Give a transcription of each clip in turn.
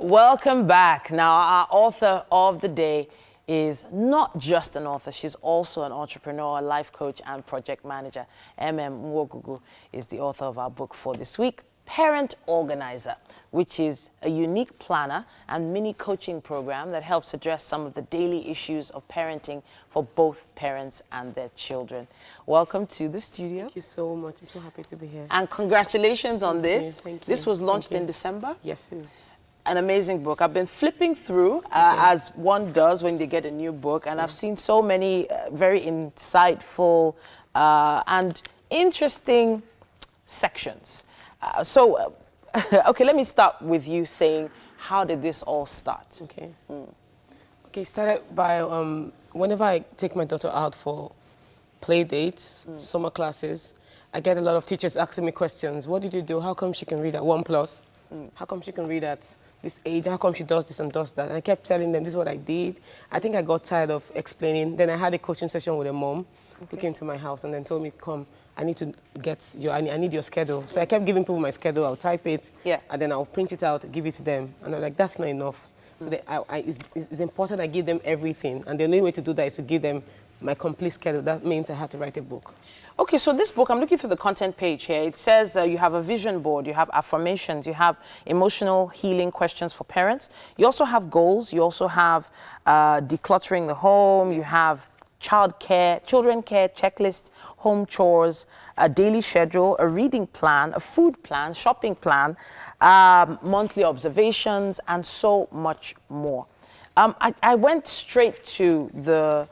Welcome back. Now, our author of the day is not just an author, she's also an entrepreneur, a life coach, and project manager. Emem Nwogwugwu is the author of our book for this week, Parent Organizer, which is a unique planner and mini coaching program that helps address some of the daily issues of parenting for both parents and their children. Welcome to the studio. Thank you so much. I'm so happy to be here. And congratulations on this. Thank you. This was launched in December. Yes, it is. An amazing book. I've been flipping through, as one does when they get a new book, and I've seen so many very insightful and interesting sections. Okay, let me start with you saying, how did this all start? Okay. Okay, started by whenever I take my daughter out for play dates, summer classes, I get a lot of teachers asking me questions. What did you do? How come she can read at 1+? How come she can read at this age? How come she does this and does that? And I kept telling them, this is what I did. I think I got tired of explaining. Then I had a coaching session with a mom who came to my house and then told me, come, I need to get your, I need your schedule. So I kept giving people my schedule. I'll type it, and then I'll print it out, give it to them. And I'm like, that's not enough. So it's important I give them everything. And the only way to do that is to give them my complete schedule. That means I had to write a book. Okay, so this book, I'm looking for the content page here. It says you have a vision board, you have affirmations, you have emotional healing questions for parents. You also have goals. You also have decluttering the home. You have children care checklist, home chores, a daily schedule, a reading plan, a food plan, shopping plan, monthly observations, and so much more. I went straight to the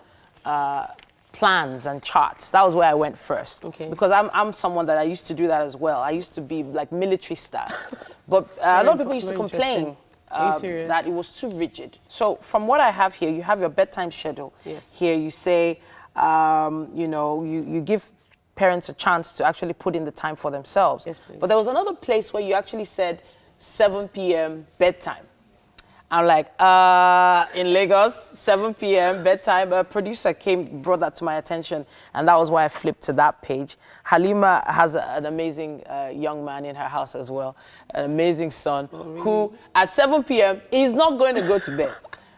plans and charts. That was where I went first. Okay. Because I'm someone that I used to do that as well. I used to be like military style. But a lot of people used to complain that it was too rigid. So from what I have here, you have your bedtime schedule. Yes. Here you say, you know, you give parents a chance to actually put in the time for themselves. Yes, please. But there was another place where you actually said 7 p.m. bedtime. I'm like, in Lagos, 7 p.m. bedtime. A producer brought that to my attention, and that was why I flipped to that page. Halima has an amazing young man in her house as well, an amazing son, who at 7 p.m. is not going to go to bed.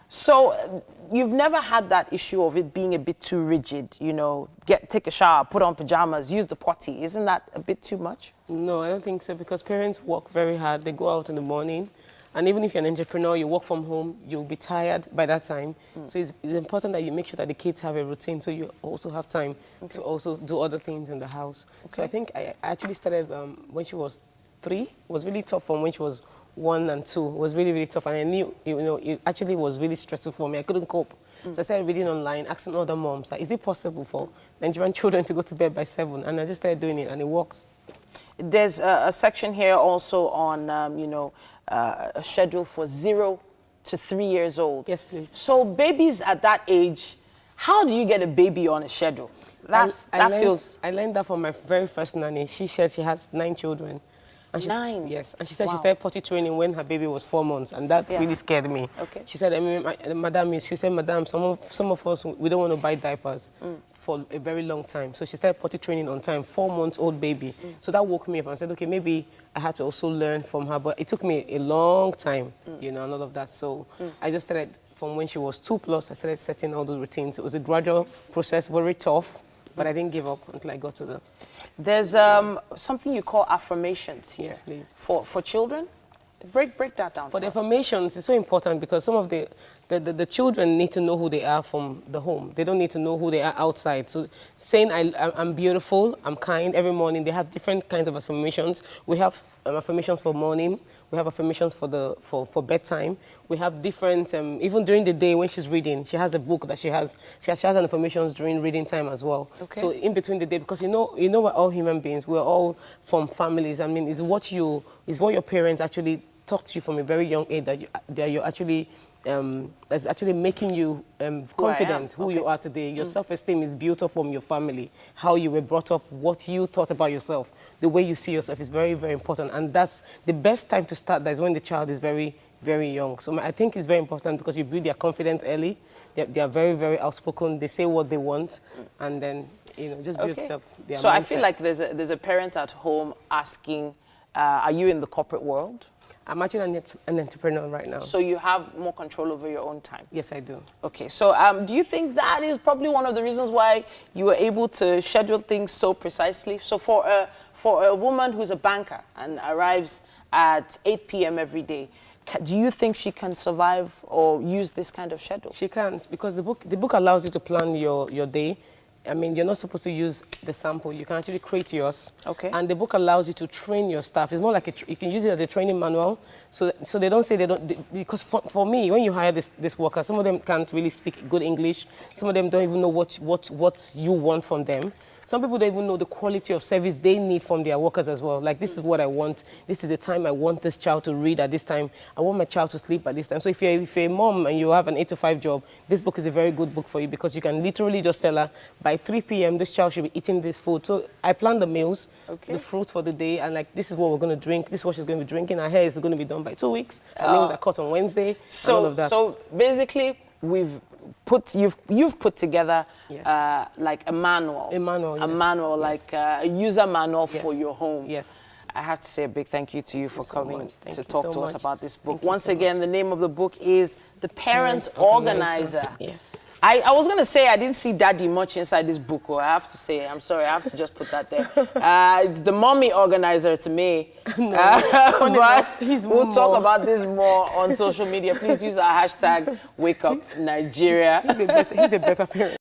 So you've never had that issue of it being a bit too rigid, you know, take a shower, put on pajamas, use the potty. Isn't that a bit too much? No, I don't think so, because parents work very hard. They go out in the morning. And even if you're an entrepreneur, you work from home, you'll be tired by that time. So it's important that you make sure that the kids have a routine, so you also have time to also do other things in the house. So I think I actually started when she was 3. It was really tough from when she was 1 and 2. It was really, really tough. And I knew, you know, it actually was really stressful for me. I couldn't cope. So I started reading online, asking other moms, like, is it possible for Nigerian children to go to bed by 7? And I just started doing it, and it works. There's a section here also on, you know, a schedule for 0 to 3 years old. Yes, please. So babies at that age, how do you get a baby on a schedule? I learned that from my very first nanny. She said she has 9 children. And 9? Yes. And she said she started potty training when her baby was 4 months. And that really scared me. Okay. She said, Madam, some of us, we don't want to buy diapers for a very long time. So she started potty training on time, 4-month-old baby. So that woke me up and I said, okay, maybe I had to also learn from her. But it took me a long time, you know, and all of that. So I just started from when she was 2+, I started setting all those routines. It was a gradual process, very tough, but I didn't give up until I got to the... There's something you call affirmations here. Yes, please. For children? Break that down. For the affirmations, it's so important because some of the children need to know who they are from the home. They don't need to know who they are outside. So saying I'm beautiful, I'm kind every morning, they have different kinds of affirmations. We have affirmations for morning. We have affirmations for bedtime. We have different, even during the day when she's reading, she has a book that she has an affirmations during reading time as well. Okay. So in between the day, because you know we're all human beings. We're all from families. I mean, it's what your parents actually taught to you from a very young age that you're actually that's actually making you confident who you are today. Your self-esteem is built up from your family, how you were brought up, what you thought about yourself, the way you see yourself is very, very important. And that's the best time to start. That is when the child is very, very young. So I think it's very important because you build their confidence early. They are very, very outspoken. They say what they want, and then just build up their mindset. I feel like there's a parent at home asking, are you in the corporate world? I'm actually an entrepreneur right now. So you have more control over your own time. Yes, I do. Okay, so do you think that is probably one of the reasons why you were able to schedule things so precisely? So for a woman who's a banker and arrives at 8 p.m. every day, do you think she can survive or use this kind of schedule? She can, because the book allows you to plan your day. I mean, you're not supposed to use the sample. You can actually create yours. Okay. And the book allows you to train your staff. It's more like you can use it as a training manual. So they don't say because for me, when you hire this worker, some of them can't really speak good English. Some of them don't even know what you want from them. Some people don't even know the quality of service they need from their workers as well. Like, this is what I want. This is the time I want this child to read at this time. I want my child to sleep at this time. So if you're a mom and you have an 8-to-5 job, this book is a very good book for you, because you can literally just tell her, by 3 p.m., this child should be eating this food. So I plan the meals, the fruits for the day, and like, this is what we're going to drink. This is what she's going to be drinking. Her hair is going to be done by 2 weeks. Her nails are cut on Wednesday. So, and all of that. So basically, you've put together like a manual. A manual, yes. A manual, yes. like a user manual Yes. for your home. Yes. I have to say a big thank you to you for coming to talk to us about this book. Thank you Once so again, much. the name of the book is The Parent Organizer. Yes. I was going to say I didn't see daddy much inside this book. I have to say, I'm sorry, I have to just put that there. It's the mommy organizer to me. But we'll talk about this more on social media. Please use our hashtag WakeUpNigeria. He's a better parent.